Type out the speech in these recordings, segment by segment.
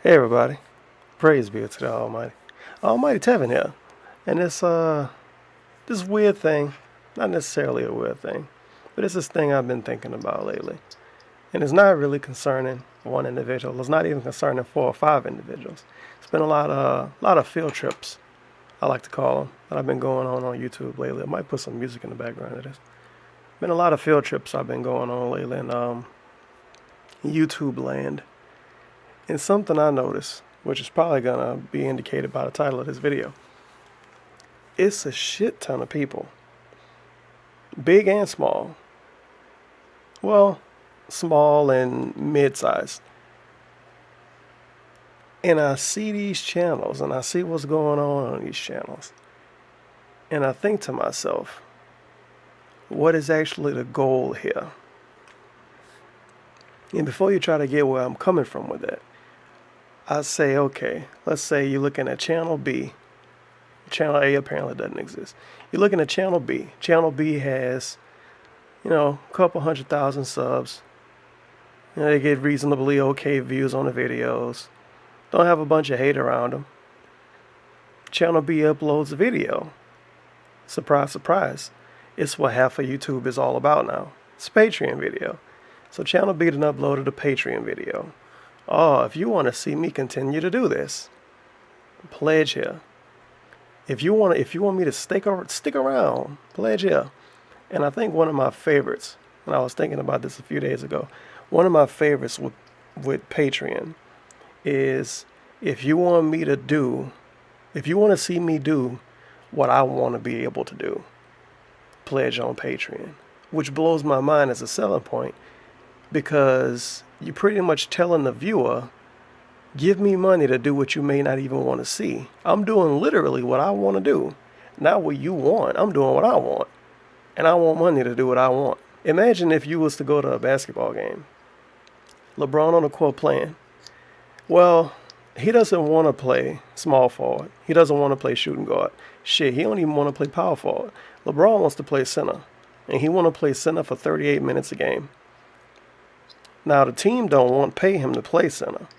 Hey everybody, praise be to the Almighty. Almighty Tevin here. And this weird thing, not necessarily a weird thing, but it's this thing I've been thinking about lately. And it's not really concerning one individual. It's not even concerning 4 or 5 individuals. It's been a lot of field trips, I like to call them, that I've been going on YouTube lately. I might put some music in the background of this. Been a lot of field trips I've been going on lately in YouTube land. And something I noticed, which is probably gonna be indicated by the title of this video, it's a shit ton of people, big and small. Well, small and mid-sized. And I see these channels and I see what's going on these channels. And I think to myself, what is actually the goal here? And before you try to get where I'm coming from with that, I say, okay, let's say you're looking at channel B. Channel A apparently doesn't exist. You're looking at channel B. Channel B has, a couple 100,000 subs. They get reasonably okay views on the videos. Don't have a bunch of hate around them. Channel B uploads a video. Surprise, surprise. It's what half of YouTube is all about now. It's a Patreon video. So Channel B done uploaded a Patreon video. Oh, if you want to see me continue to do this, pledge here. If you want me to stick around, pledge here. And I think one of my favorites, and I was thinking about this a few days ago, one of my favorites with Patreon is if you want to see me do what I want to be able to do, pledge on Patreon, which blows my mind as a selling point because you're pretty much telling the viewer, give me money to do what you may not even want to see. I'm doing literally what I want to do, not what you want. I'm doing what I want, and I want money to do what I want. Imagine if you was to go to a basketball game, LeBron on the court playing. Well, he doesn't want to play small forward. He doesn't want to play shooting guard. Shit, he don't even want to play power forward. LeBron wants to play center, and he want to play center for 38 minutes a game. Now, the team don't want to pay him to play center.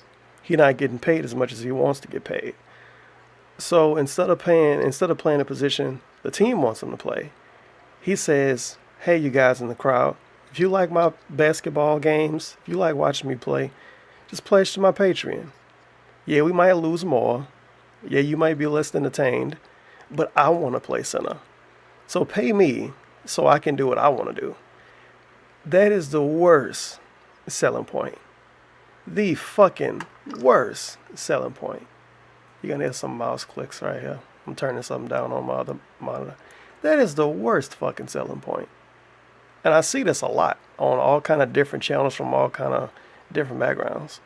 He's not getting paid as much as he wants to get paid. So instead of playing a position the team wants him to play, he says, hey, you guys in the crowd, if you like my basketball games, if you like watching me play, just pledge to my Patreon. Yeah, we might lose more. Yeah, you might be less entertained, but I want to play center. So pay me so I can do what I want to do. That is the worst selling point. The fucking worst selling point. You're going to hear some mouse clicks right here. I'm turning something down on my other monitor. That is the worst fucking selling point. And I see this a lot on all kind of different channels from all kind of different backgrounds.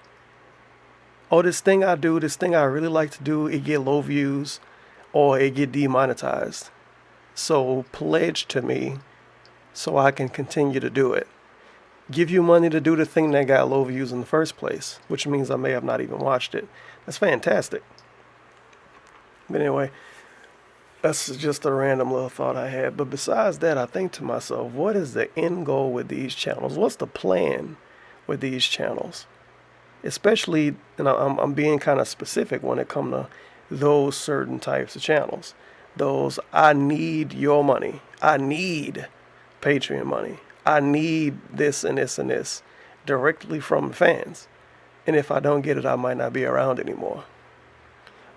Oh, this thing I really like to do, it get low views or it get demonetized. So pledge to me so I can continue to do it. Give you money to do the thing that got low views in the first place, which means I may have not even watched it. That's fantastic. But anyway, that's just a random little thought I had. But besides that, I think to myself, what is the end goal with these channels? What's the plan with these channels? Especially, and I'm being kind of specific when it comes to those certain types of channels. Those, I need your money. I need Patreon money. I need this and this and this directly from the fans. And if I don't get it, I might not be around anymore.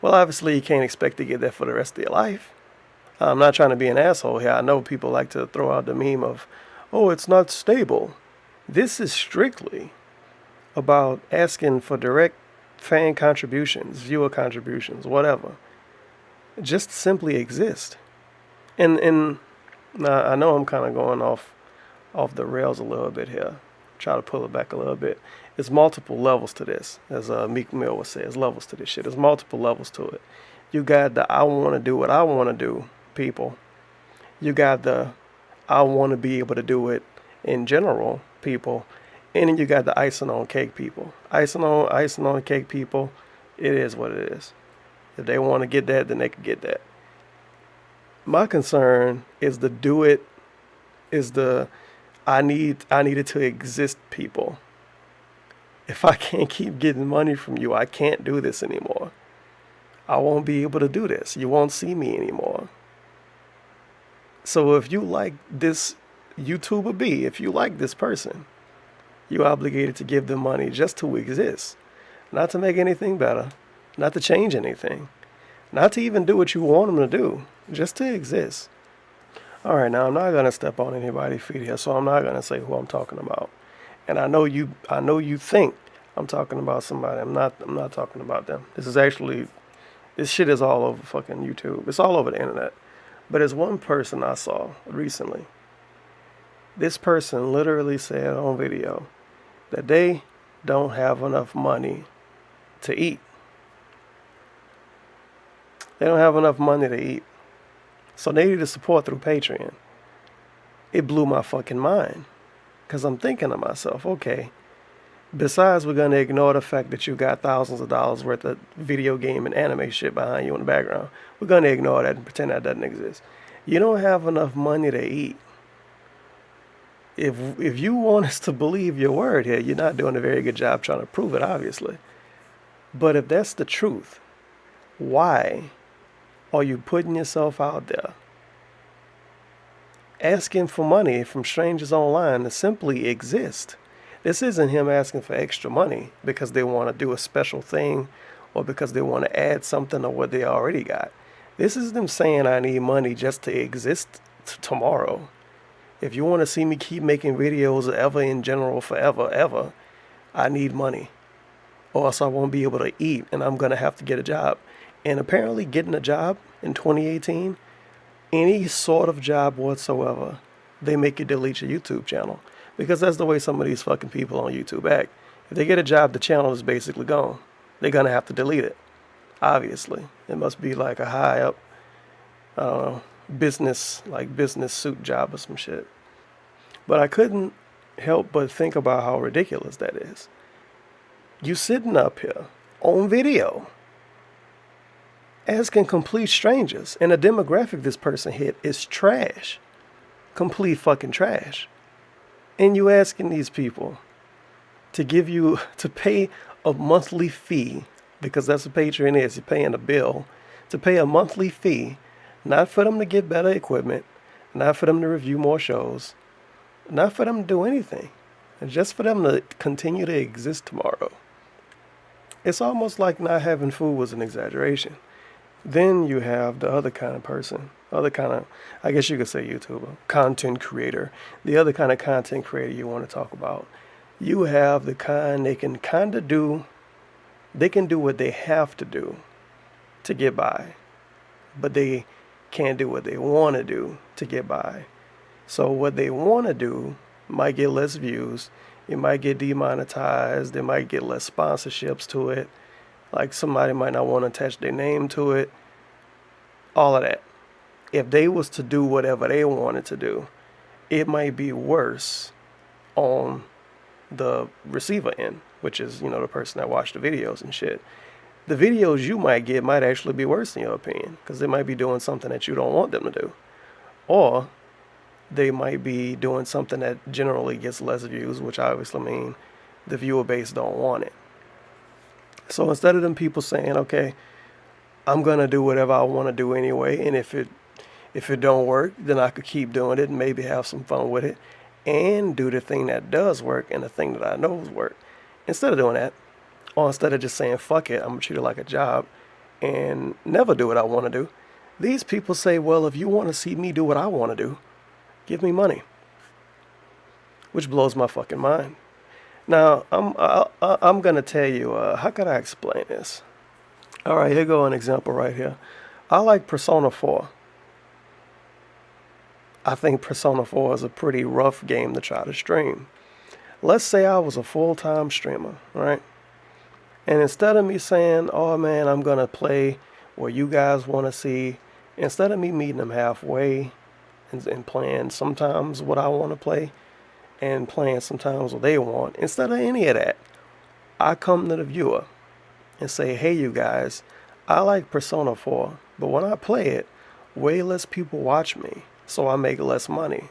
Well, obviously, you can't expect to get that for the rest of your life. I'm not trying to be an asshole here. I know people like to throw out the meme of, oh, it's not stable. This is strictly about asking for direct fan contributions, viewer contributions, whatever. Just simply exist. And now I know I'm kind of going off the rails a little bit here. Try to pull it back a little bit. There's multiple levels to this, as Meek Mill would say. There's levels to this shit. There's multiple levels to it. You got the I want to do what I want to do people. You got the I want to be able to do it in general people. And then you got the icing on cake people. Icing on cake people, it is what it is. If they want to get that, then they can get that. My concern is the do it, is the I need it to exist people. If I can't keep getting money from you, I can't do this anymore. I won't be able to do this. You won't see me anymore. So if you like this YouTuber B, if you like this person, you're obligated to give them money just to exist. Not to make anything better, not to change anything, not to even do what you want them to do, just to exist. All right, now I'm not gonna step on anybody's feet here, so I'm not gonna say who I'm talking about. And I know you think I'm talking about somebody. I'm not talking about them. This shit is all over fucking YouTube. It's all over the internet. But there's one person I saw recently. This person literally said on video that they don't have enough money to eat. They don't have enough money to eat. So they need to support through Patreon. It blew my fucking mind. Because I'm thinking to myself, okay, besides we're going to ignore the fact that you got thousands of dollars worth of video game and anime shit behind you in the background. We're going to ignore that and pretend that doesn't exist. You don't have enough money to eat. If you want us to believe your word here, you're not doing a very good job trying to prove it, obviously. But if that's the truth, why are you putting yourself out there asking for money from strangers online to simply exist? This isn't him asking for extra money because they want to do a special thing or because they want to add something to what they already got. This is them saying I need money just to exist tomorrow. If you want to see me keep making videos ever in general forever, ever, I need money. Or else I won't be able to eat and I'm going to have to get a job. And apparently getting a job in 2018, any sort of job whatsoever, they make you delete your YouTube channel. Because that's the way some of these fucking people on YouTube act. If they get a job, the channel is basically gone. They're going to have to delete it. Obviously. It must be like a high up, I don't know, business suit job or some shit. But I couldn't help but think about how ridiculous that is. You sitting up here on video asking complete strangers, and the demographic this person hit is trash. Complete fucking trash. And you asking these people to pay a monthly fee, because that's what Patreon is, you're paying a bill, to pay a monthly fee, not for them to get better equipment, not for them to review more shows, not for them to do anything, just for them to continue to exist tomorrow. It's almost like not having food was an exaggeration. Then you have the other kind of person, I guess you could say YouTuber, content creator. The other kind of content creator you want to talk about. You have the kind they can do what they have to do to get by, but they can't do what they want to do to get by. So what they want to do might get less views, it might get demonetized, they might get less sponsorships to it, like somebody might not want to attach their name to it, all of that. If they was to do whatever they wanted to do, it might be worse on the receiver end, which is, the person that watched the videos and shit. The videos you might get might actually be worse in your opinion, because they might be doing something that you don't want them to do. Or they might be doing something that generally gets less views, which obviously mean the viewer base don't want it. So instead of them people saying, okay, I'm going to do whatever I want to do anyway, and if it don't work, then I could keep doing it and maybe have some fun with it and do the thing that does work and the thing that I knows work. Instead of doing that, or instead of just saying, fuck it, I'm going to treat it like a job and never do what I want to do, these people say, well, if you want to see me do what I want to do, give me money. Which blows my fucking mind. Now, I'm going to tell you, how could I explain this? All right, here go an example right here. I like Persona 4. I think Persona 4 is a pretty rough game to try to stream. Let's say I was a full-time streamer, right? And instead of me saying, oh man, I'm going to play what you guys want to see, instead of me meeting them halfway and playing sometimes what I want to play and playing sometimes what they want, instead of any of that, I come to the viewer and say, hey you guys, I like Persona 4, but when I play it, way less people watch me, so I make less money.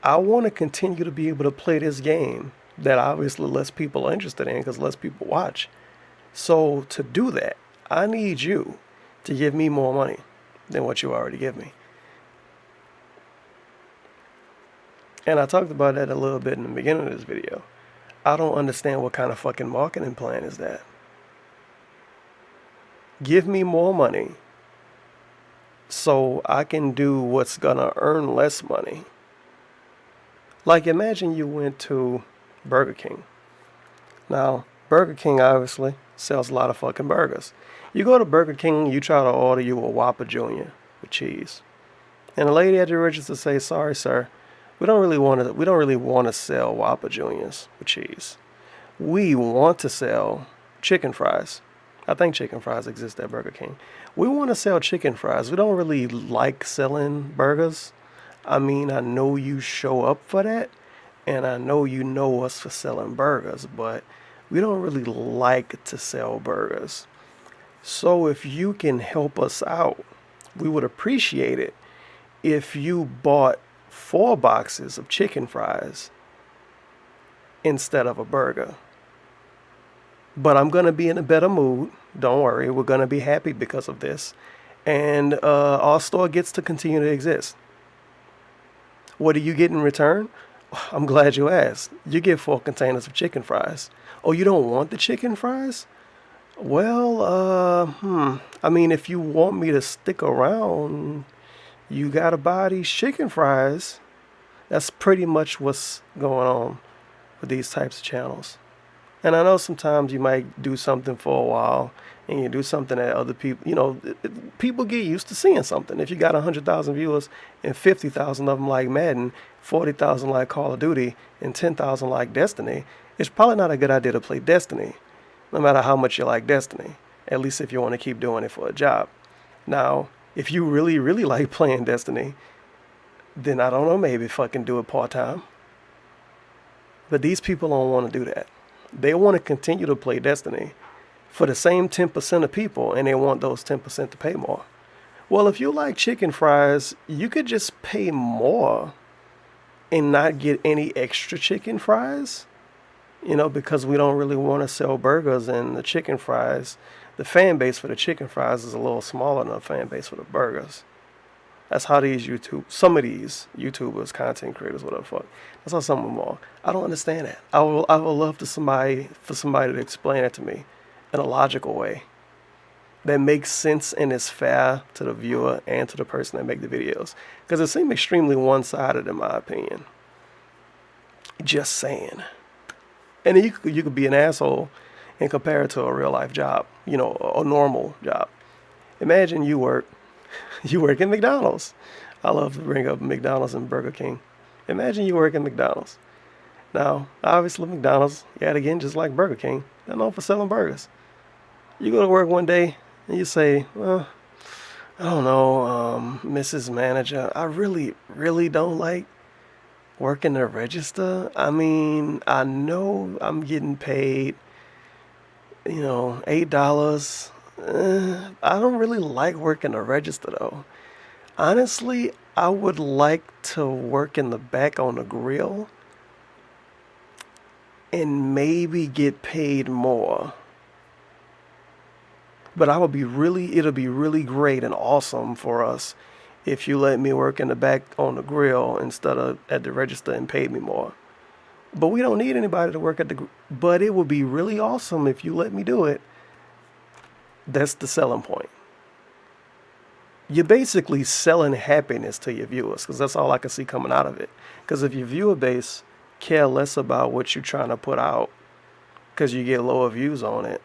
I want to continue to be able to play this game that obviously less people are interested in because less people watch. So to do that, I need you to give me more money than what you already give me. And I talked about that a little bit in the beginning of this video. I don't understand what kind of fucking marketing plan is that. Give me more money so I can do what's gonna earn less money. Like, imagine you went to Burger King. Now, Burger King obviously sells a lot of fucking burgers. You go to Burger King, you try to order you a Whopper Jr. with cheese. And the lady at the register says, "Sorry, sir, we don't really want to sell Whopper Juniors with cheese. We want to sell chicken fries." I think chicken fries exist at Burger King. "We want to sell chicken fries. We don't really like selling burgers. I mean, I know you show up for that, and I know you know us for selling burgers, but we don't really like to sell burgers. So if you can help us out, we would appreciate it if you bought 4 boxes of chicken fries instead of a burger. But I'm going to be in a better mood. Don't worry, we're going to be happy because of this. And our store gets to continue to exist. What do you get in return? I'm glad you asked. You get 4 containers of chicken fries. Oh, you don't want the chicken fries? Well, I mean, if you want me to stick around, you gotta buy these chicken fries." That's pretty much what's going on with these types of channels. And I know sometimes you might do something for a while and you do something that other people, people get used to seeing something. If you got 100,000 viewers and 50,000 of them like Madden, 40,000 like Call of Duty, and 10,000 like Destiny, it's probably not a good idea to play Destiny, no matter how much you like Destiny, at least if you want to keep doing it for a job. Now, if you really, really like playing Destiny, then I don't know, maybe fucking do it part-time. But these people don't want to do that. They want to continue to play Destiny for the same 10% of people, and they want those 10% to pay more. Well, if you like chicken fries, you could just pay more and not get any extra chicken fries, because we don't really want to sell burgers, and the chicken fries, the fan base for the chicken fries is a little smaller than the fan base for the burgers. That's how some of these YouTubers, content creators, whatever the fuck, that's how some of them are. I don't understand that. I would love for somebody to explain it to me in a logical way that makes sense and is fair to the viewer and to the person that make the videos. Because it seems extremely one-sided in my opinion. Just saying. And then you could be an asshole and compare it to a real life job, a normal job. Imagine you work in McDonald's. I love to bring up McDonald's and Burger King. Imagine you work in McDonald's. Now, obviously McDonald's, yet again, just like Burger King, they're known for selling burgers. You go to work one day and you say, "Well, I don't know, Mrs. Manager, I really, really don't like working the register. I mean, I know I'm getting paid, $8. I don't really like working the register though. Honestly, I would like to work in the back on the grill and maybe get paid more. But it'll be really great and awesome for us if you let me work in the back on the grill instead of at the register and pay me more. But we don't need anybody to work but it would be really awesome if you let me do it." That's the selling point. You're basically selling happiness to your viewers, because that's all I can see coming out of it. Because if your viewer base care less about what you're trying to put out because you get lower views on it,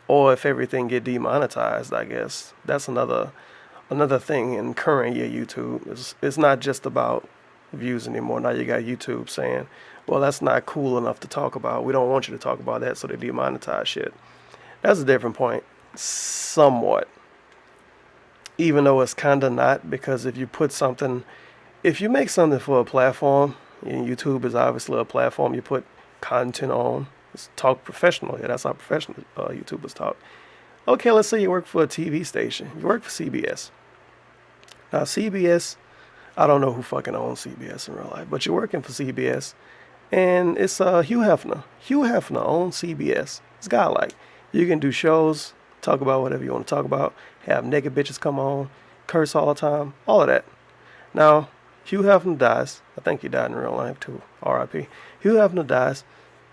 or if everything get demonetized, I guess that's another thing in current year YouTube. It's not just about views anymore. Now you got YouTube saying, "Well, that's not cool enough to talk about. We don't want you to talk about that," so they demonetize shit. That's a different point, somewhat. Even though it's kind of not, because if you make something for a platform, and YouTube is obviously a platform you put content on, let's talk professional here. That's how professional YouTubers talk. Okay, let's say you work for a TV station. You work for CBS. Now, CBS, I don't know who fucking owns CBS in real life, but you're working for CBS, And it's Hugh Hefner. Hugh Hefner on CBS. It's godlike. You can do shows, talk about whatever you want to talk about, have naked bitches come on, curse all the time, all of that. Now, Hugh Hefner dies. I think he died in real life too. R.I.P. Hugh Hefner dies,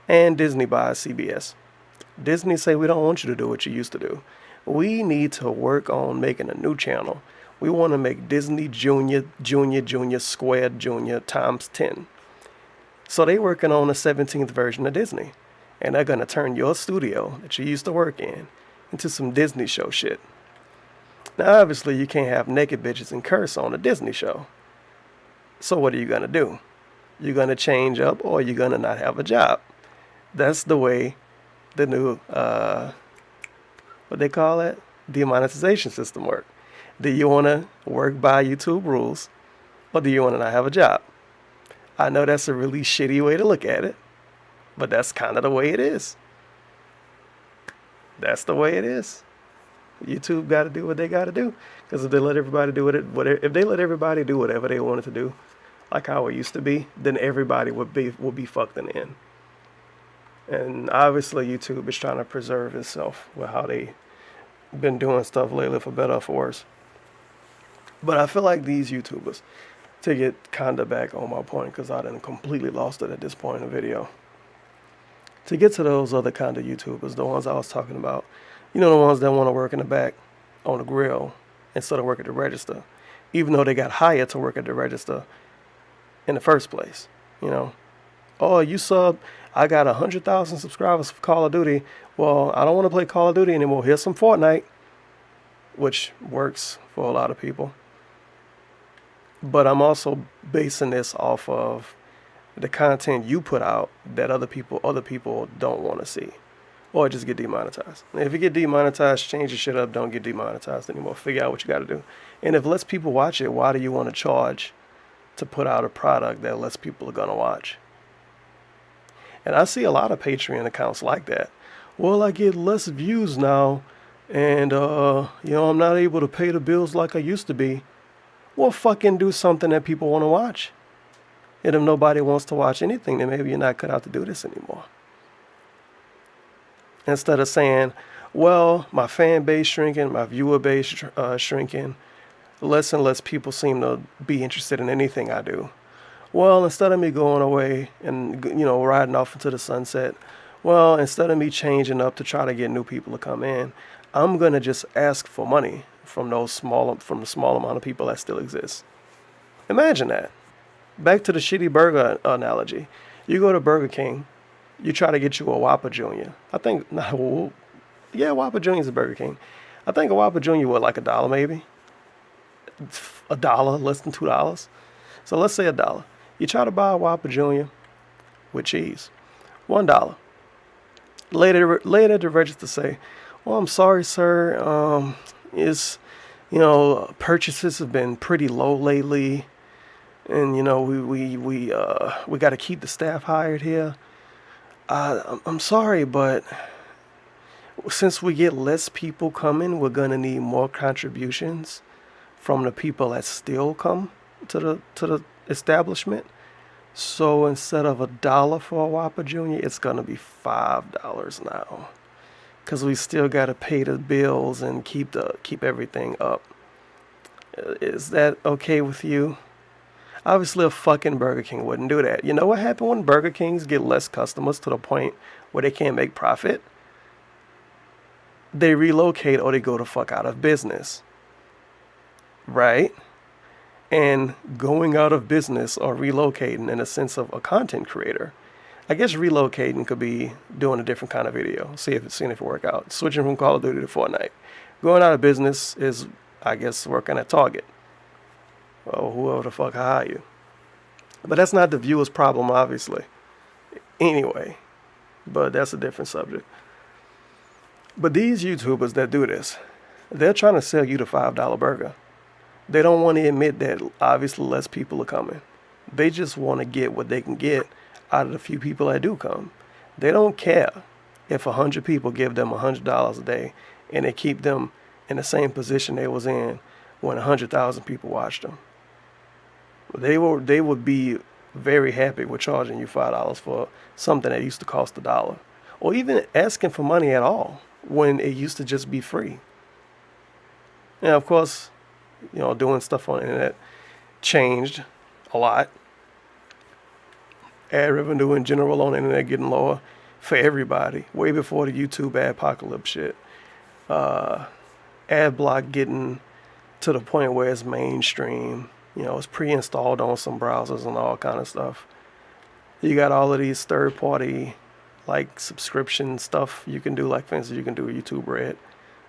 and Disney buys CBS. Disney say we don't want you to do what you used to do. We need to work on making a new channel. We want to make Disney Junior, Junior, Junior, Squared Junior times 10. So they working on the 17th version of Disney. And they're going to turn your studio that you used to work in into some Disney show shit. Now, obviously, you can't have naked bitches and curse on a Disney show. So what are you going to do? You're going to change up, or you're going to not have a job. That's the way the new, what they call it? Demonetization system work. Do you want to work by YouTube rules, or do you want to not have a job? I know that's a really shitty way to look at it, but that's kind of the way it is. That's the way it is. YouTube got to do what they got to do, because if they let everybody do if they let everybody do whatever they wanted to do, like how it used to be, then everybody would be fucked in the end. And obviously, YouTube is trying to preserve itself with how they been doing stuff lately, for better or for worse. But I feel like these YouTubers, to get kind of back on my point, because I done completely lost it at this point in the video. To get to those other kind of YouTubers, the ones I was talking about, you know, the ones that want to work in the back on the grill instead of work at the register, even though they got hired to work at the register in the first place. You know, oh, you sub, I got 100,000 subscribers for Call of Duty. Well, I don't want to play Call of Duty anymore. Here's some Fortnite, which works for a lot of people. But I'm also basing this off of the content you put out that other people don't want to see, or just get demonetized. If you get demonetized, change your shit up. Don't get demonetized anymore. Figure out what you got to do. And if less people watch it, why do you want to charge to put out a product that less people are gonna watch? And I see a lot of Patreon accounts like that. Well, I get less views now, and I'm not able to pay the bills like I used to be. Well, fucking do something that people want to watch. And if nobody wants to watch anything, then maybe you're not cut out to do this anymore. Instead of saying, well, my fan base shrinking, my viewer base shrinking, less and less people seem to be interested in anything I do. Well, instead of me going away and, riding off into the sunset, well, instead of me changing up to try to get new people to come in, I'm going to just ask for money from the small amount of people that still exist. Imagine that. Back to the shitty burger analogy. You go to Burger King, you try to get you a Whopper Jr. Whopper Jr. is a Burger King. I think a Whopper Jr. was like $1 maybe. $1, less than $2. So let's say $1. You try to buy a Whopper Jr. with cheese, $1. Later at the register say, well, I'm sorry, sir. Purchases have been pretty low lately, and we got to keep the staff hired here. I'm sorry, but since we get less people coming, we're gonna need more contributions from the people that still come to the establishment. So instead of $1 for a Whopper Jr., it's gonna be $5 now, because we still gotta pay the bills and keep everything up. Is that okay with you? Obviously, a fucking Burger King wouldn't do that. You know what happened when Burger Kings get less customers to the point where they can't make profit? They relocate or they go the fuck out of business. Right? And going out of business or relocating in a sense of a content creator, I guess relocating could be doing a different kind of video, seeing if it work out. Switching from Call of Duty to Fortnite. Going out of business is, I guess, working at Target. Or whoever the fuck hire you. But that's not the viewer's problem, obviously. Anyway, but that's a different subject. But these YouTubers that do this, they're trying to sell you the $5 burger. They don't want to admit that obviously less people are coming. They just want to get what they can get out of the few people that do come. They don't care if 100 people give them $100 a day and they keep them in the same position they was in when 100,000 people watched them. They would be very happy with charging you $5 for something that used to cost $1, or even asking for money at all when it used to just be free. And of course, doing stuff on the internet changed a lot. Ad revenue in general on the internet getting lower for everybody, way before the YouTube apocalypse shit. Ad block getting to the point where it's mainstream. It's pre-installed on some browsers and all kind of stuff. You got all of these third-party, like, subscription stuff you can do, like, for instance, you can do YouTube Red,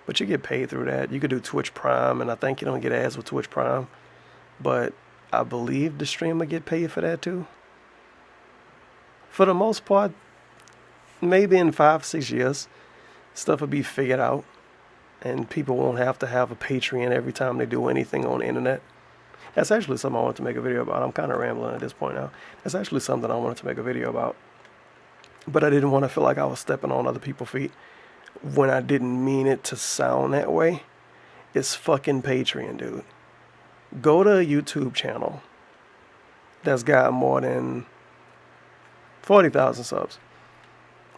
but you get paid through that. You could do Twitch Prime, and I think you don't get ads with Twitch Prime, but I believe the streamer get paid for that too. For the most part, maybe in 5-6 years, stuff will be figured out, and people won't have to have a Patreon every time they do anything on the internet. That's actually something I wanted to make a video about. I'm kind of rambling at this point now. That's actually something I wanted to make a video about. But I didn't want to feel like I was stepping on other people's feet when I didn't mean it to sound that way. It's fucking Patreon, dude. Go to a YouTube channel that's got more than 40,000 subs.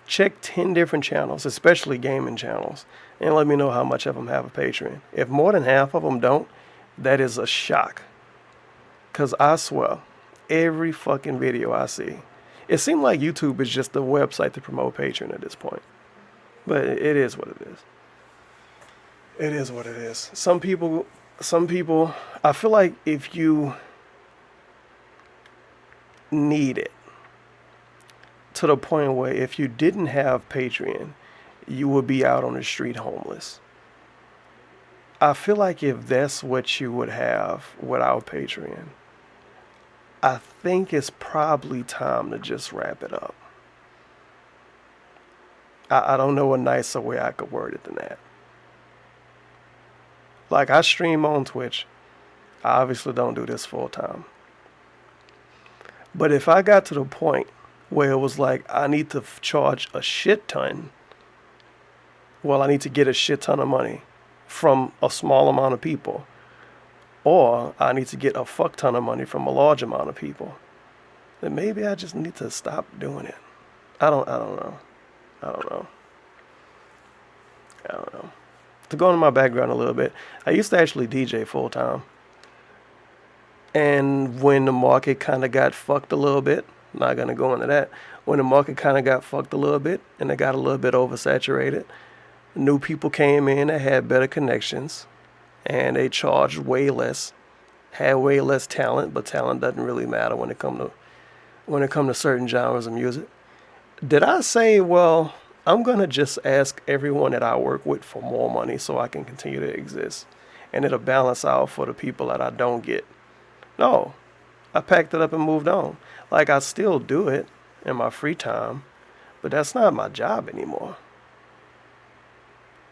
Check 10 different channels, especially gaming channels, and let me know how much of them have a Patreon. If more than half of them don't, that is a shock. Because I swear, every fucking video I see, it seems like YouTube is just a website to promote Patreon at this point. But it is what it is. It is what it is. Some people, I feel like if you need it, to the point where if you didn't have Patreon, you would be out on the street homeless. I feel like if that's what you would have without Patreon, I think it's probably time to just wrap it up. I don't know a nicer way I could word it than that. Like, I stream on Twitch. I obviously don't do this full time. But if I got to the point where it was like, I need to charge a shit ton, well, I need to get a shit ton of money from a small amount of people, or I need to get a fuck ton of money from a large amount of people, then maybe I just need to stop doing it. I don't know. To go into my background a little bit, I used to actually DJ full time. And when the market kind of got fucked a little bit, I'm not going to go into that. When the market kind of got fucked a little bit and it got a little bit oversaturated, new people came in that had better connections and they charged way less, had way less talent, but talent doesn't really matter when it come to certain genres of music. Did I say, well, I'm going to just ask everyone that I work with for more money so I can continue to exist, and it'll balance out for the people that I don't get? No, I packed it up and moved on. Like, I still do it in my free time, but that's not my job anymore.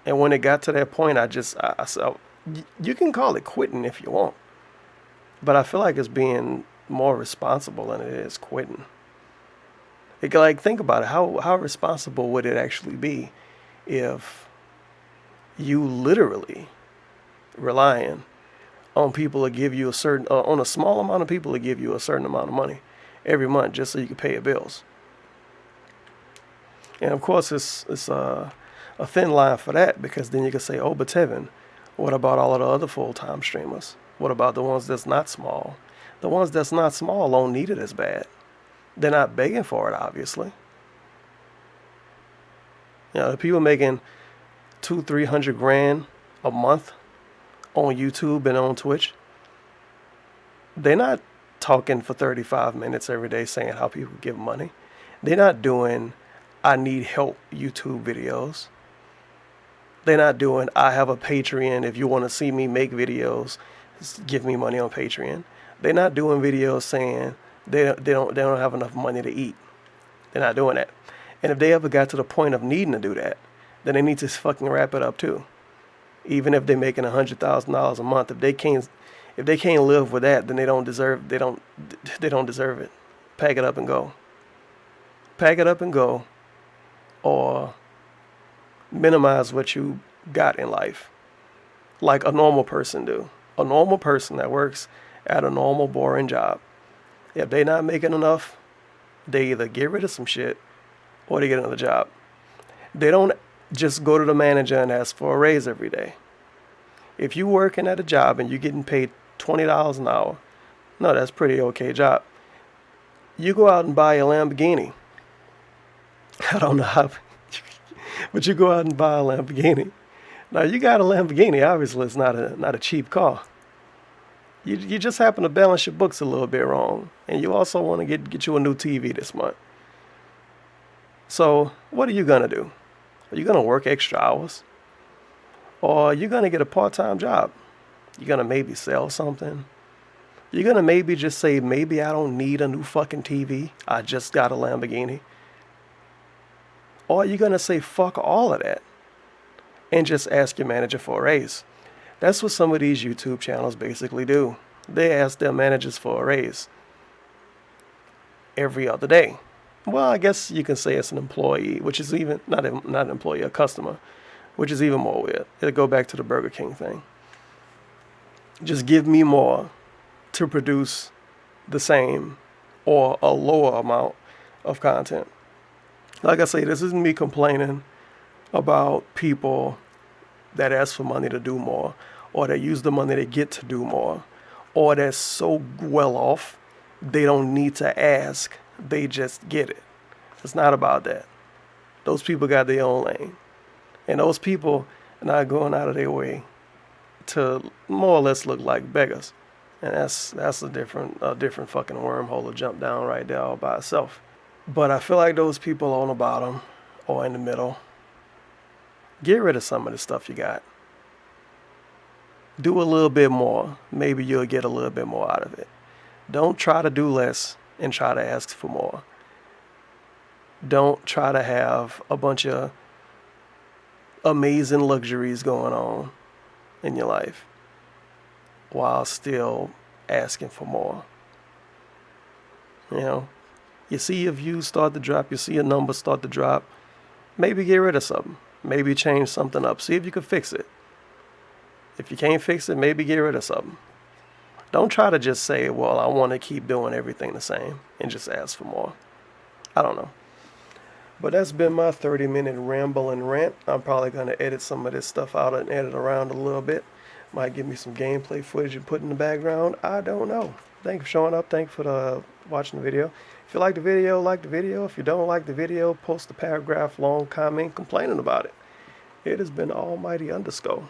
And when it got to that point, I said, you can call it quitting if you want, but I feel like it's being more responsible than it is quitting. Like, think about it. How responsible would it actually be if you literally relying on people to give you on a small amount of people to give you a certain amount of money every month just so you can pay your bills? And of course, it's a thin line for that, because then you can say, oh, but Tevin, what about all of the other full-time streamers? What about the ones that's not small? The ones that's not small don't need it as bad. They're not begging for it, obviously. The people making $200-300 grand a month on YouTube and on Twitch, they're not talking for 35 minutes every day saying how people give money. They're not doing I need help YouTube videos. They're not doing I have a Patreon, if you want to see me make videos, give me money on Patreon. They're not doing videos saying they don't have enough money to eat. They're not doing that. And if they ever got to the point of needing to do that, then they need to fucking wrap it up too. Even if they're making $100,000 a month, if they can't live with that, then they don't deserve it. Pack it up and go. Pack it up and go, or minimize what you got in life, like a normal person do. A normal person that works at a normal, boring job If they not making enough, they either get rid of some shit or they get another job. They don't just go to the manager and ask for a raise every day. If you working at a job and you're getting paid $20 an hour, no, that's pretty okay job. You go out and buy a Lamborghini. I don't know how, but you go out and buy a Lamborghini. Now you got a Lamborghini. Obviously, it's not a cheap car. You just happen to balance your books a little bit wrong, and you also want to get you a new TV this month. So what are you gonna do? Are you gonna work extra hours, or are you gonna get a part-time job? You're gonna maybe sell something. You're gonna maybe just say, maybe I don't need a new fucking TV. I just got a Lamborghini. Or you're gonna say fuck all of that and just ask your manager for a raise. That's what some of these YouTube channels basically do. They ask their managers for a raise every other day. Well, I guess you can say it's an employee, which is even not an employee, a customer, which is even more weird. It'll go back to the Burger King thing. Just give me more to produce the same or a lower amount of content. Like I say, this isn't me complaining about people that ask for money to do more, or that use the money they get to do more, or that's so well off they don't need to ask, they just get it. It's not about that. Those people got their own lane, and those people are not going out of their way to more or less look like beggars, and that's a different fucking wormhole to jump down right there all by itself. But I feel like those people on the bottom or in the middle, get rid of some of the stuff you got. Do a little bit more. Maybe you'll get a little bit more out of it. Don't try to do less and try to ask for more. Don't try to have a bunch of amazing luxuries going on in your life while still asking for more. You know, you see your views start to drop, you see your numbers start to drop. Maybe get rid of something. Maybe change something up. See if you can fix it. If you can't fix it, maybe get rid of something. Don't try to just say, well, I want to keep doing everything the same and just ask for more. I don't know. But that's been my 30-minute ramble and rant. I'm probably going to edit some of this stuff out and edit around a little bit. Might give me some gameplay footage and put in the background. I don't know. Thank you for showing up. Thank you for watching the video. If you like the video, like the video. If you don't like the video, post a paragraph long comment complaining about it. It has been Almighty_,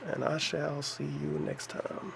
and I shall see you next time.